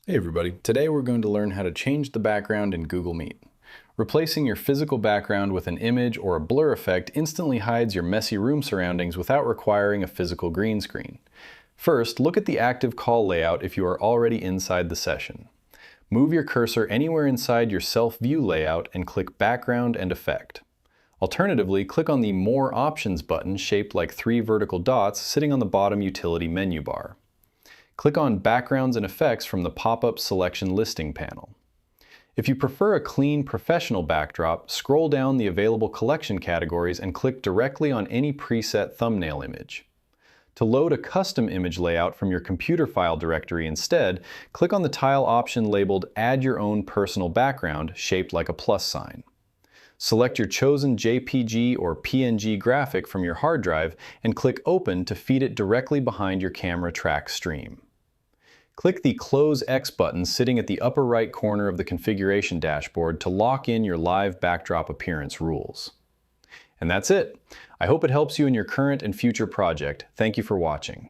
Hey everybody, today we're going to learn how to change the background in Google Meet. Replacing your physical background with an image or a blur effect instantly hides your messy room surroundings without requiring a physical green screen. First, look at the active call layout if you are already inside the session. Move your cursor anywhere inside your self-view layout and click Background and Effect. Alternatively, click on the More Options button shaped like 3 vertical dots sitting on the bottom utility menu bar. Click on Backgrounds and Effects from the pop-up Selection Listing panel. If you prefer a clean, professional backdrop, scroll down the available collection categories and click directly on any preset thumbnail image. To load a custom image layout from your computer file directory instead, click on the tile option labeled Add Your Own Personal Background, shaped like a plus sign. Select your chosen JPG or PNG graphic from your hard drive and click Open to feed it directly behind your camera track stream. Click the Close X button sitting at the upper right corner of the configuration dashboard to lock in your live backdrop appearance rules. And that's it. I hope it helps you in your current and future project. Thank you for watching.